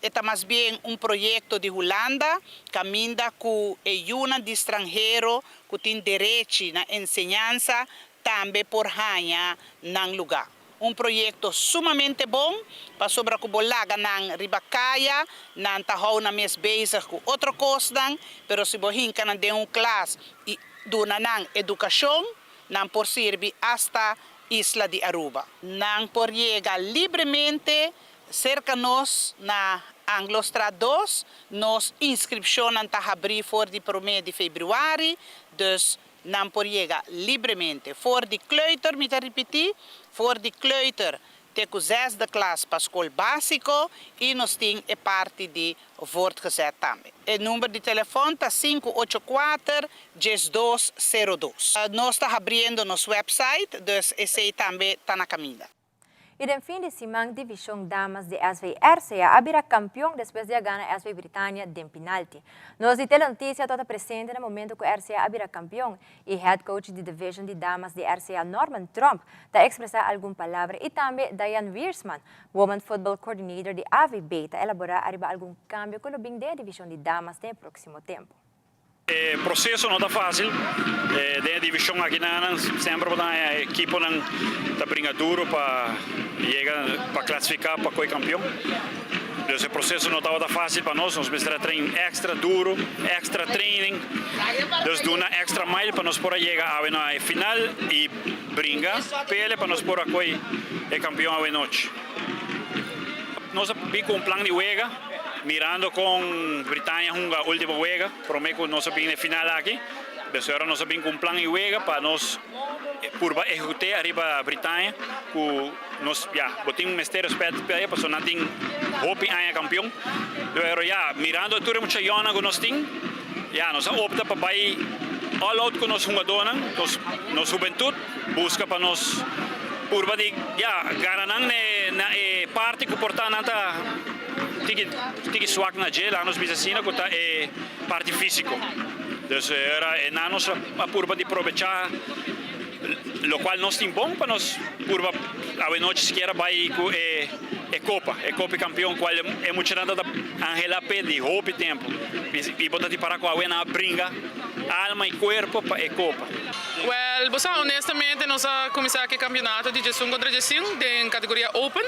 É mais bem projeto de Holanda, caminha com ajuda de estrangeiro que tem direito na ensinança também por ganhar nang lugar. Projeto sumamente bom para sobre que bolaga nang ribacaia, nang tahaw na mes bezig com outra coisa, pero se bohinka na de classe e duna nang educação, nang por servir hasta Isla de Aruba. Nang por llegar livremente cerca nós na Anglostra 2, nos inscrição está abrir for de 1 de fevereiro, dus não por chegar livremente. For de kleuter, me repetir, for de kleuter, tem o 6e classe para a escola básica e nós temos a parte de voortgezet também. O número de telefone está 584-1202. Nós estamos abrindo nosso website, dus esse também está na caminho. Y en fin de semana, División Damas de SV RCA abrirá campeón después de ganar SV Britannia de penalti. Nos dite la noticia toda presente en el momento que RCA abrirá campeón y head coach de Division de Damas de RCA Norman Trump da expresar alguna palabra y también Diane Wiersman, Women Football Coordinator de AV Beta, elaborar arriba algún cambio con lo bien de División de Damas de próximo tiempo. O processo não está fácil, da divisão aqui sempre a equipe está brincando duro para chegar para classificar para ser campeão. Então o processo não estava fácil para nós precisamos treinar extra duro, extra training, então dar extra mile para nós poder chegar à final e brincar, pele para nós poder ser campeão à noite. Nós temos plano de jogo. Mirando con Britannia una última juega, prometo no se viene final aquí. Desde ahora no se viene un plan y juega para nos por ejecutar arriba Britannia, que nos ya botín mester respeto para ella, pues no tiene hopi a campeón. Pero ya mirando todo mucha yona con nos ting, ya nos opta para ir all out con nos jugadores, nos juventud busca para nos por ya garanan na parte que porta nada tiki swak na je lá nos bisacina que tá parte físico. Então era nanos a curva de aproveitar lo qual nós tem bom para nós curva a noite sequer vai com Copa campeão qual é muito nada da Angela pede hope tempo e botar de para com a na brinca alma e corpo para Copa. Well, honestamente, nós começamos aqui o campeonato de gestão contra gestão em categoria Open.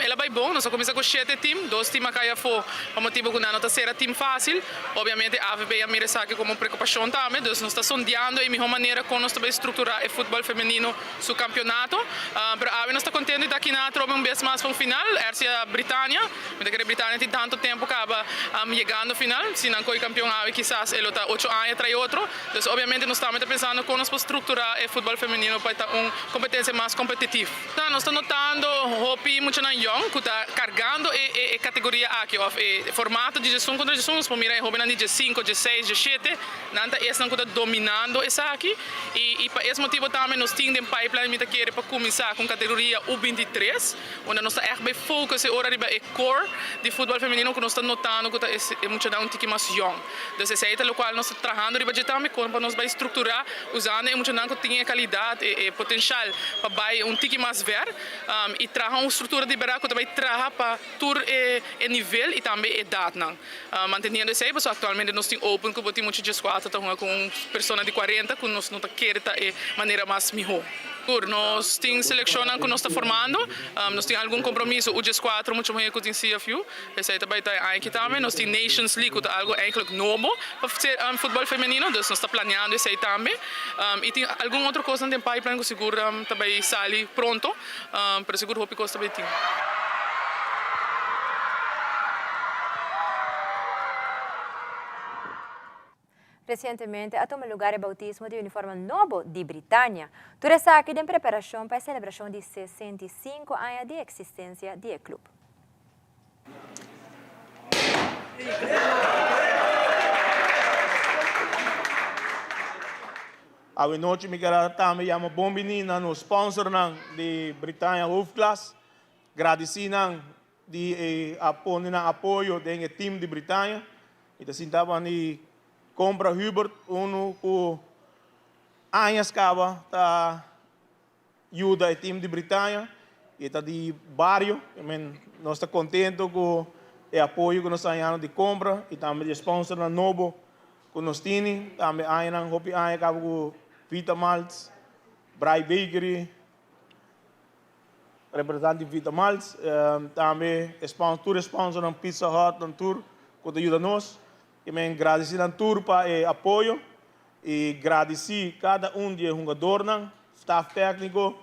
Ela vai bom, nós começamos com 7 times, 2 times aqui foi o motivo que não está sendo time fácil. Obviamente, a AVB mira isso aqui como preocupação também, então nós estamos sondeando a melhor maneira como nós também estruturar o futebol feminino no campeonato. Mas a nós estamos contentes de aqui na troca vez mais para o final, RCA Britannia. A Britannia tem tanto tempo que acaba chegando ao final, se não foi campeão, quizás ele está 8 anos atrás outro. Então, obviamente, nós estamos pensando como nós podemos estruturar o futebol feminino para ter uma competência mais competitiva. Então, nós estamos notando que muito young que está carregando a categoria aqui, o formato de gestão contra gestão, nós podemos mirar o de 5, de 6, de 7, nanta esse não está dominando essa aqui e para esse motivo também nós temos um pipeline que quer para começar com a categoria U23, onde nós estamos bem focados agora no core de futebol feminino que nós estamos notando que é muito mais young. Então, esse é o qual nós estamos trabalhando também para nós estruturar usando muito que tem qualidade e potencial para um tique mais ver e trazer uma estrutura de barco que vai trazer para todo o nível e também a idade. Mantendo isso aí, atualmente nós temos open que temos muito de squad com pessoas de 40 que nós não queremos de maneira mais melhor. Nós temos seleção que nós estamos formando, nós temos algum compromisso, o G4 muito mais que tem CFU, esse aí também está aqui também, nós temos Nations League, que é algo eigenlijk novo para fazer futebol feminino, então nós estamos planeando isso aí também, e tem alguma outra coisa no pipeline que seguro também sai pronto, para seguro que também tem. Recentemente, a tomar lugar o bautismo de uniforme novo de Britânia. Tudo isso aqui em preparação para a celebração de 65 anos de existência do clube. A noite me quero também chama bombinina no sponsor de Britânia Hoofdklasse. Agradecendo de apoio do time de Britânia. E assim estava de compra Hubert uno com anos acaba tá ajuda o time de Britânia e tá de barrio. Nós estamos contentes com o apoio que nós temos de compra e também de sponsor novo que nós temos. Também acaba com Vita Malts, Brai Bakery, representante de Vita Malts, também sponsor ng Pizza Hut ng tour que ajuda nós. E agradecer ao tour para o apoio e agradecer cada de jogador, staff técnico,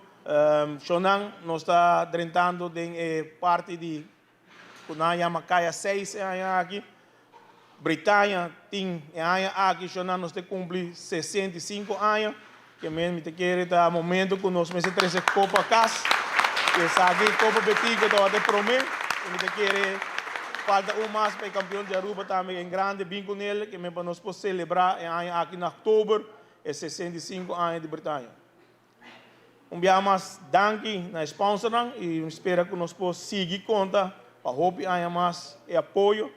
nós estamos tentando de parte de Kunaya Kaya 6 aqui. Britânia tem aqui, nós temos cumprir 65 anos, que me quer dar momento que nós vamos trazer Copa Cas, que aqui Copa Betica está prometo, me quer falta mais para o campeão de Aruba também em grande vinco nele, que me nós podemos celebrar aqui em outubro, 65 anos de Britânia. Dia mais danke na sponsor e espero que nós possamos seguir conta para hope mais apoio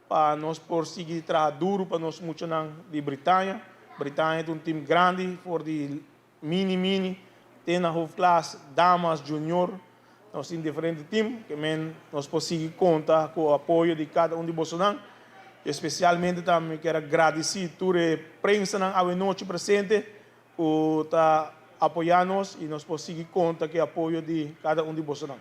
para nós por seguir trabalhar duro para nós muito de Britânia. Britânia é time grande for de mini tem na Hoofdklasse damas junior. Nós temos diferentes times que nós podemos seguir conta com o apoio de cada de vocês. Especialmente também quero agradecer a toda a imprensa a noite presente que está apoiando-nos e nós podemos seguir conta com o apoio de cada de vocês.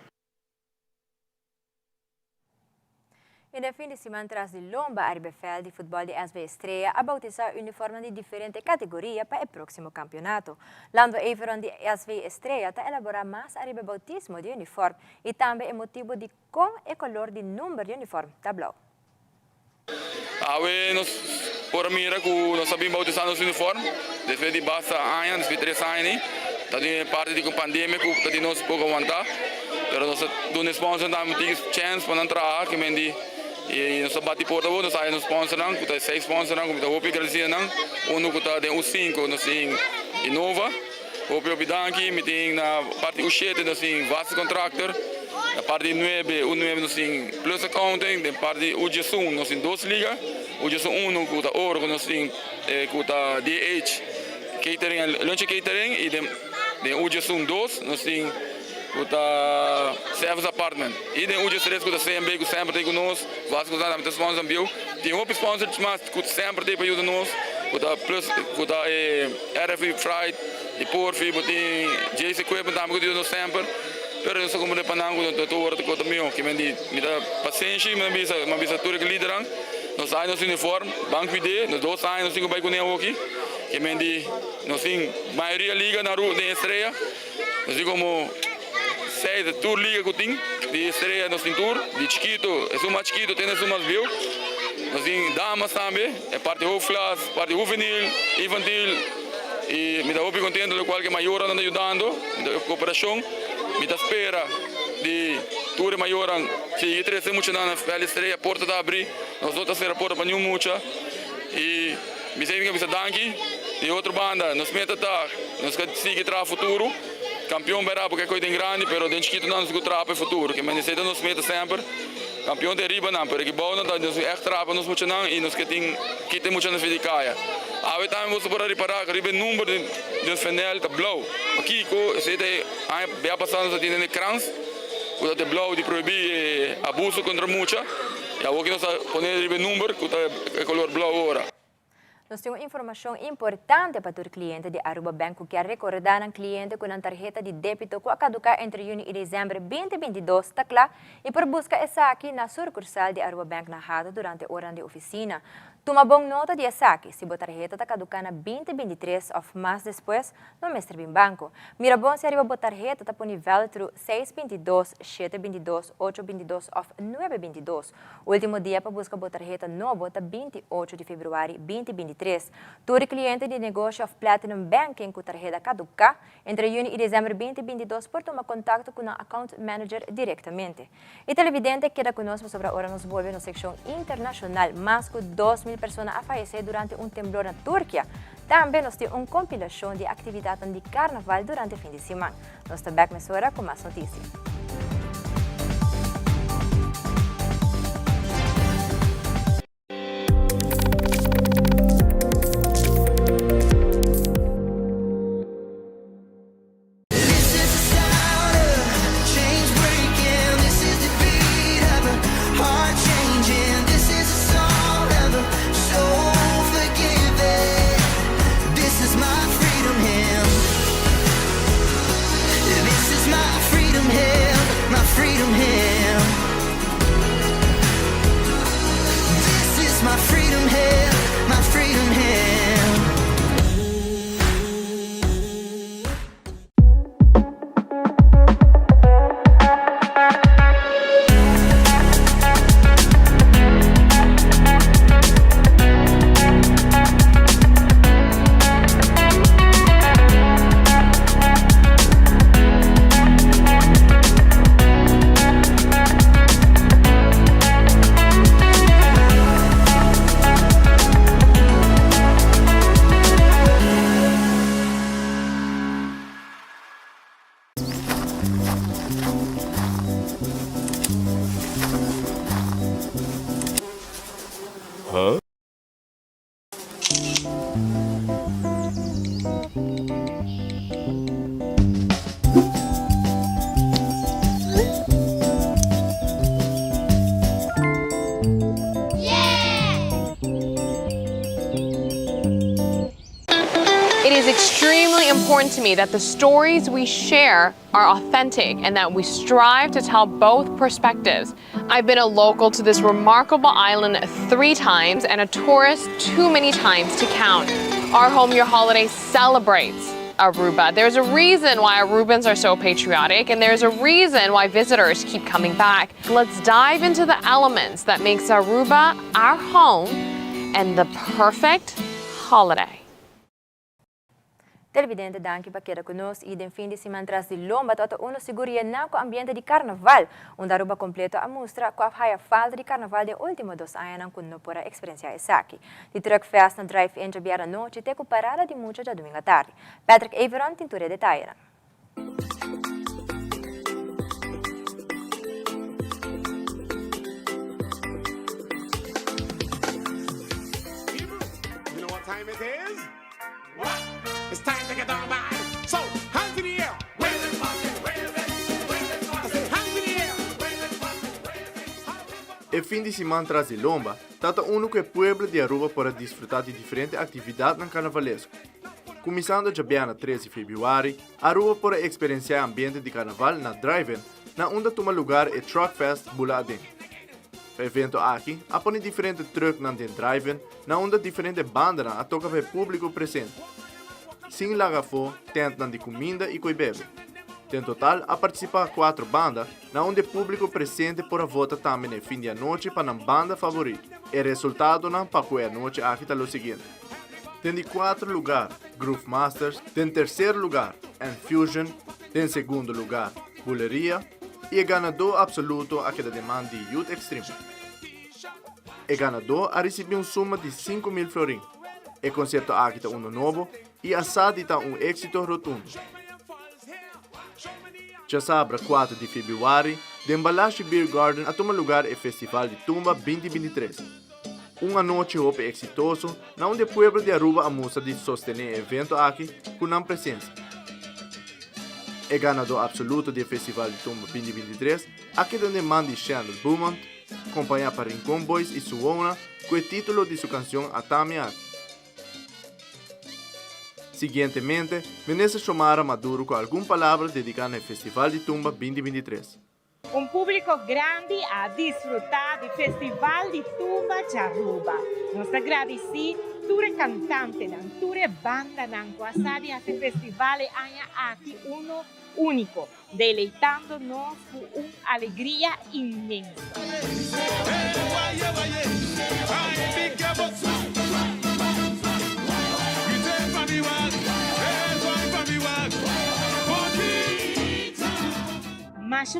E no fim de semana, tras de Lomba, a RBFL de futebol de SV Estrela a bautizar uniforme de diferente categoria para o próximo campeonato. Lando Everon de SV Estrela está elaborar mais a bautismo de uniforme e também o motivo de com e color de número de uniforme tablao. Nós por mira que nós sabemos bautizar nosso uniforme, depois de basta anos, depois de 3 anos, está de parte de pandemia que está de nós pouco aguentar, mas nós do sponsor damos chance para entrar que mendi e nós bati porta nós sai no sponsor não, que está 6 sponsor não, que está hopi gracia não, que está de U5 nós tem Innova, hopi obidanki, me tem na parte U7 nós tem Vast Contractor, na parte 9 U9 nós tem Plus Accounting, na parte U11 nós tem 2 liga, U11 que está ouro nós tem que está DH catering, lunch catering e de U11 2 nós tem kuta service apartment. Iden uji stress kuta sempre que sempre tem conosco. Vasco da na sponsor bio. Tem outro sponsor mas kuta sempre tem para ajudar nós. Kuta plus kuta RFI Fright e Porfi botin JC Equipment também que nós sempre. Pero nós como de panango do tour de kota mio que me dá paciência, me bisa tudo que lideram. Nós sai nosso uniforme, banco ID, nós 2 anos nós temos vai com ele aqui. Que me nós tem maioria liga na rua de Estrela. Nós como 6 tour liga que tem de Estrela no tour de chiquito é uma chiquito tem as umas viu nós tem damas também é parte Hoofdklasse parte juvenil infantil e me dá muito contente do qual que maior anda ajudando da cooperação me dá espera de tour maior que treze muito na Estrela porta da abrir nós outras ser a porta para nenhum mucha e me sei que me danke e outra banda nós meta tá nós que sigue tra futuro campeão verá porque é coisa grande, pero dentro de não se trapa para o futuro, que me necessita nos meta sempre. Campeão de riba não, pero que bom não nós echt trapa nos muito não e nos que tem muito na fidicaia. A também vamos para reparar que riba número de final tá blue. Aqui co se tem bem passando se tem no crans, o de blue de proibir abuso contra mucha. E agora que nós poner riba número que é color blue agora. Nós temos informação importante para o cliente de Aruba Bank que quer recordar ao cliente com uma tarjeta de débito que caduca entre junho e dezembro 2022 está claro e por busca essa aqui na sucursal de Aruba Bank na Hato durante a hora de oficina. Tomabong nota de saque se botar tarjeta ta caducana 2023 ou mais depois no mestre Bimbanco. Mirabon se arriba botar tarjeta ta nível through 622, 722, 822 ou 922. Último dia para buscar botar tarjeta novo ta 28 de fevereiro 2023. Todo cliente de negócio of Platinum Banking com tarjeta caduca entre junho e dezembro 2022 por tomar contato com o account manager diretamente. E televidente queda conosco sobre a hora nos volve na seção internacional, mais que 2.000 pessoas a falecer durante temblor na Turquia. Também nós temos compilação de atividades de carnaval durante o fim de semana. Nós estamos back mesora com mais notícias. It is extremely important to me that the stories we share are authentic and that we strive to tell both perspectives. I've been a local to this remarkable island 3 times and a tourist too many times to count. Our Home Your Holiday celebrates Aruba. There's a reason why Arubans are so patriotic, and there's a reason why visitors keep coming back. Let's dive into the elements that makes Aruba our home and the perfect holiday. Televidente, danke per quedar conosco e den fim de semana tras de lomba tota uno seguria na co ambiente de carnaval, onde Aruba completo a mostra com a falta de carnaval de último 2 anos com no pora experienciar essa aqui. De truck fest na drive-in de biara noite te com parada de mucho já domingo à tarde. Patrick Averon tinture detalhe. You know what time it is? What? It's time to get on by. So, hands in the air. Wave it, wave it. I say hands in the air. E fim de semana tras de lomba, tata uno que pueblo de Aruba para desfrutar de diferentes atividades no carnavalesco. Começando já bem na 13 de fevereiro, Aruba para experienciar ambiente de carnaval na drive-in, na onde toma lugar o Truck Fest Buladin. O evento aqui apone diferentes trucks na drive-in, na onde diferentes bandas a toca para o público presente. Sem lagafo, tentam de comida e bebê. Em total, a participar 4 bandas, na onde o público presente por a vota também no fim de noite para a banda favorita. E o resultado na para a noite aqui está o seguinte. Tem de 4 lugares, Groove Masters, tem terceiro lugar, Infusion, tem segundo lugar, Buleria, e o ganador absoluto aqui da demanda de Youth Extreme. O ganador a receber uma soma de 5.000 florins. O concerto aqui está novo, e a SAD está êxito rotundo. Já sabra 4 de fevereiro, de Embalache Beer Garden a tomar lugar o Festival de Tumba 2023. Uma noite roupa exitoso, na onde o povo de Aruba amusa de sostener o evento aqui com a presença. O ganador absoluto do Festival de Tumba 2023, aqui onde manda Chandler Beaumont, acompanhado por Rincon Boys e Suona, com o título de sua canção Atami Aki. Seguintemente, Vanessa chamara Maduro com algumas palavras dedicadas ao Festival de Tumba 2023. Un público grande a disfrutar del Festival di Tumba de Aruba. Nos agradeci ture cantante, ture banda nanco assadi a este festival haya aquí uno único, deleitándonos con una alegría inmensa.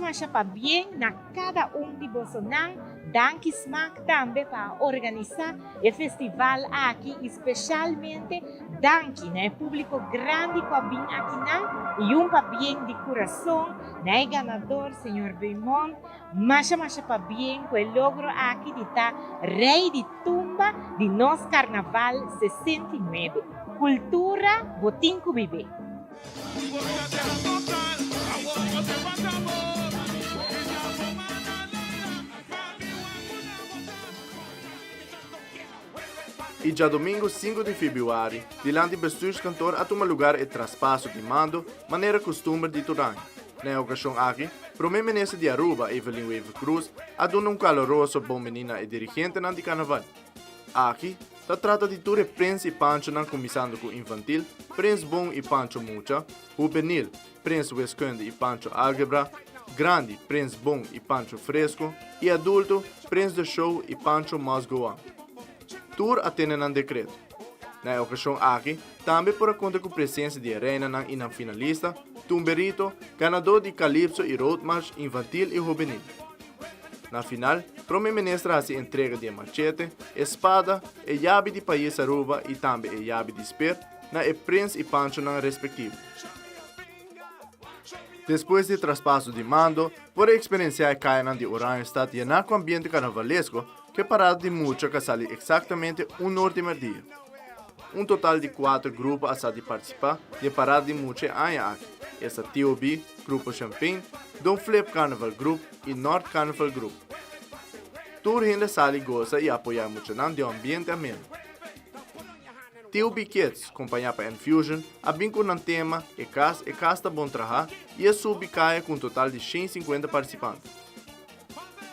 Masha pa bien na cada de Bolsonaro, danke smaak também para organizar o festival aqui, especialmente danke né público grande que vem aqui na e pa bien de coração, né ganador senhor Beimont, masha pa bien que logro aqui de estar rei de tumba de nosso carnaval 69, cultura botinco bebê. E já domingo 5 de fevereiro, diante do bestuurskantoor a tomar lugar o traspasso de mando, maneira costume de Turang. Na ocasião aqui, primeiro-ministro de Aruba, Evelyn Weaver Cruz, aduna um caloroso bom menina e dirigente de carnaval. Aqui, se trata de Ture Prince e Pancho começando com infantil, Prince Bom e Pancho Mucha, juvenil, Prince Westkunde e Pancho Algebra, grande, Prince Bom e Pancho Fresco, e adulto, Prince The Show e Pancho Must Go On. Tour atende ng decreto. Na ocasião aqui, também por conta com a presença de Reina ng finalista, Tumberito, ganador de Calypso e Road March infantil e juvenil. Na final, primeiro-ministro se entrega de machete, espada, e llave de país Aruba e também e llave de spear na e Prince e Pancho ng respectivo. Depois de traspasso de mando, por experienciar Kainan de Oranjestad e na ambiente carnavalesco, que parada de mucha que sale exatamente último dia. Total de 4 grupos a de participar de parada de mucha aia aqui. Essa TOB, Grupo Champagne, Don Flip Carnival Group e North Carnival Group. Tour ainda sale goza e apoiar mucho de ambiente ameno. TOB Kids, companhia para Infusion, abin com um tema e casta bom trabalho e a subicaia com total de 150 participantes.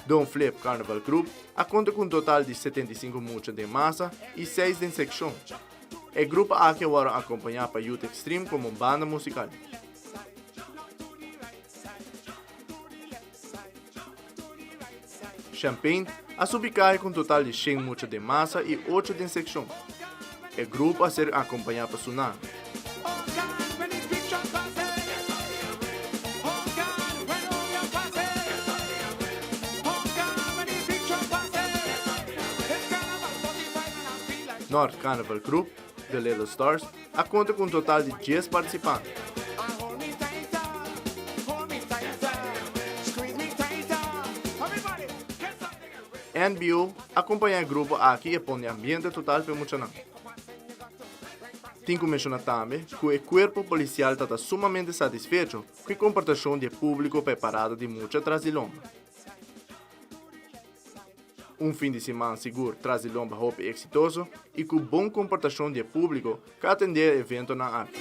Don Flip Carnival Group a conta com um total de 75 muchas de massa e 6 de secção. O grupo aqui agora acompanhado para Youth Extreme como banda musical. Champagne a subicai com um total de 100 muchas de massa e 8 de secção. O grupo a ser acompanhado por Sunan. North Carnival Group, The Little Stars, a conta com um total de 10 participantes. NBO acompanha o grupo aqui e põe ambiente total para muita gente. Tem que mencionar também que o corpo policial está sumamente satisfeito com a comportação do público preparado de muita Trasilomba. Fim de semana seguro Trasilomba hope exitoso e com bom comportação do público que atender o evento na arte.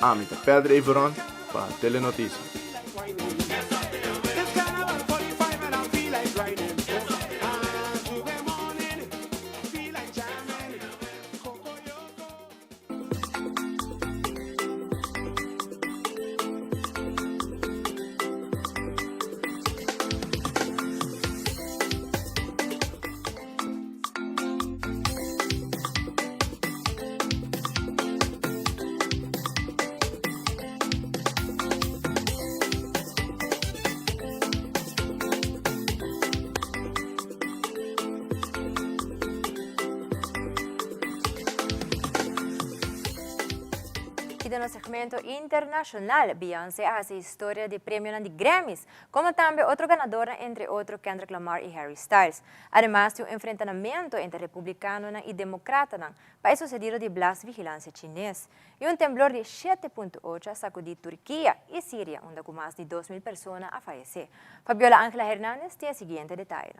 Amita Pedro Iveron para Telenotícias. No segmento internacional, Beyoncé hace historia de premio de Grammys, como también otro ganador, entre otros Kendrick Lamar y Harry Styles. Además de un enfrentamiento entre republicano y demócrata, país sucedido de Blas vigilancia chinés, y un temblor de 7.8 sacudió Turquía y Siria, donde con más de 2,000 personas a fallecer. Fabiola Ángela Hernández tiene el siguiente detalle.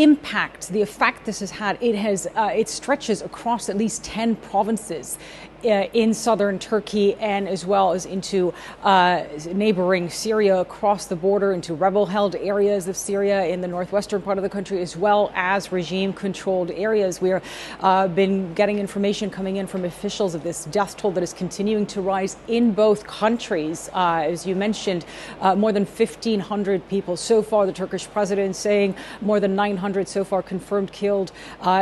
impact, the effect this has had, it stretches across at least 10 provinces in southern Turkey and as well as into neighboring Syria, across the border into rebel-held areas of Syria in the northwestern part of the country, as well as regime-controlled areas. We've been getting information coming in from officials of this death toll that is continuing to rise in both countries. As you mentioned, more than 1,500 people so far. The Turkish president saying more than 900 so far confirmed killed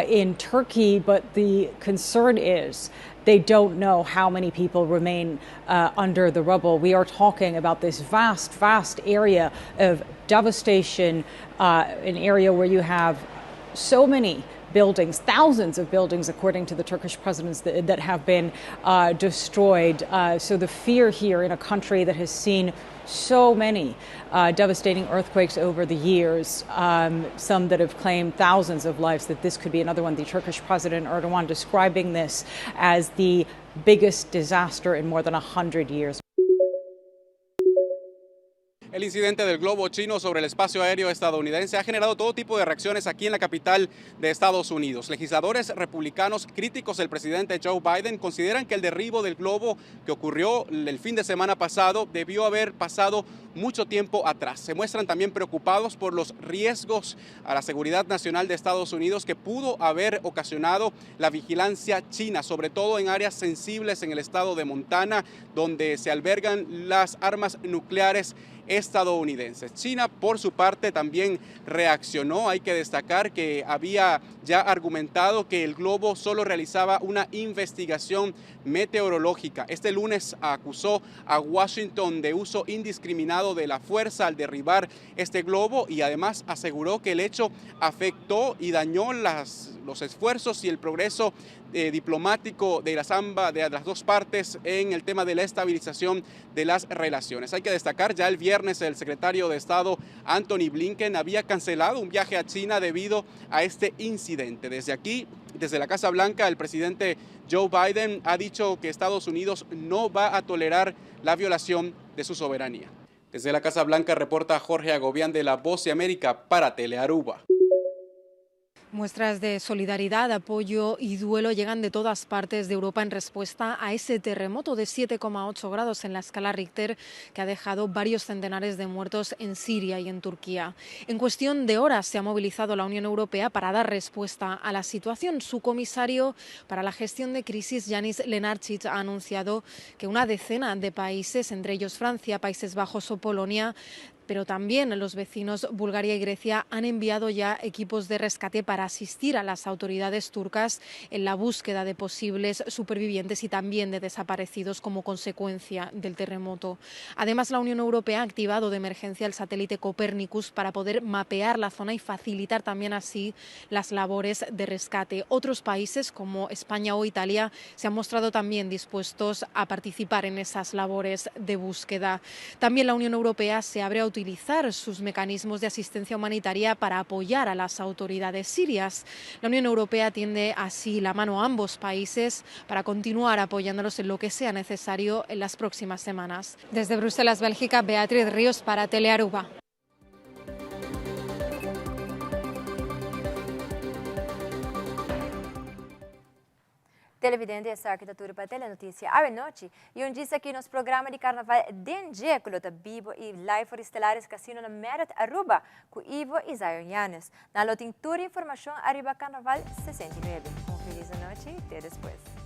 in Turkey, but the concern is they don't know how many people remain under the rubble. We are talking about this vast, vast area of devastation, an area where you have so many buildings, thousands of buildings, according to the Turkish presidents, that have been destroyed. So the fear here in a country that has seen so many devastating earthquakes over the years, some that have claimed thousands of lives, that this could be another one. The Turkish President Erdogan describing this as the biggest disaster in more than 100 years. El incidente del globo chino sobre el espacio aéreo estadounidense ha generado todo tipo de reacciones aquí en la capital de Estados Unidos. Legisladores republicanos críticos del presidente Joe Biden consideran que el derribo del globo que ocurrió el fin de semana pasado debió haber pasado mucho tiempo atrás. Se muestran también preocupados por los riesgos a la seguridad nacional de Estados Unidos que pudo haber ocasionado la vigilancia china, sobre todo en áreas sensibles en el estado de Montana, donde se albergan las armas nucleares estadounidenses. China, por su parte, también reaccionó. Hay que destacar que había ya argumentado que el globo solo realizaba una investigación meteorológica. Este lunes acusó a Washington de uso indiscriminado de la fuerza al derribar este globo y además aseguró que el hecho afectó y dañó los esfuerzos y el progreso diplomático de las dos partes en el tema de la estabilización de las relaciones. Hay que destacar, ya el viernes el secretario de Estado Antony Blinken había cancelado un viaje a China debido a este incidente. Desde aquí, desde la Casa Blanca, el presidente Joe Biden ha dicho que Estados Unidos no va a tolerar la violación de su soberanía. Desde la Casa Blanca reporta Jorge Agobián de La Voz de América para Telearuba. Muestras de solidaridad, apoyo y duelo llegan de todas partes de Europa en respuesta a ese terremoto de 7,8 grados en la escala Richter que ha dejado varios centenares de muertos en Siria y en Turquía. En cuestión de horas se ha movilizado la Unión Europea para dar respuesta a la situación. Su comisario para la gestión de crisis, Yanis Lenarčič, ha anunciado que una decena de países, entre ellos Francia, Países Bajos o Polonia, pero también los vecinos Bulgaria y Grecia han enviado ya equipos de rescate para asistir a las autoridades turcas en la búsqueda de posibles supervivientes y también de desaparecidos como consecuencia del terremoto. Además, la Unión Europea ha activado de emergencia el satélite Copernicus para poder mapear la zona y facilitar también así las labores de rescate. Otros países como España o Italia se han mostrado también dispuestos a participar en esas labores de búsqueda. También la Unión Europea se abre a utilizar sus mecanismos de asistencia humanitaria para apoyar a las autoridades sirias. La Unión Europea tiende así la mano a ambos países para continuar apoyándolos en lo que sea necesario en las próximas semanas. Desde Bruselas, Bélgica, Beatriz Ríos para Telearuba. Televidente, essa aqui da Turpa Telenotícia à noite. E diz aqui nos programa de carnaval Denje, com o Bibo e Live for Estelares Casino na Merit Aruba, com Ivo e Zion Yanes. Na lotintura informação Arriba Carnaval 69. Uma feliz noite e até depois.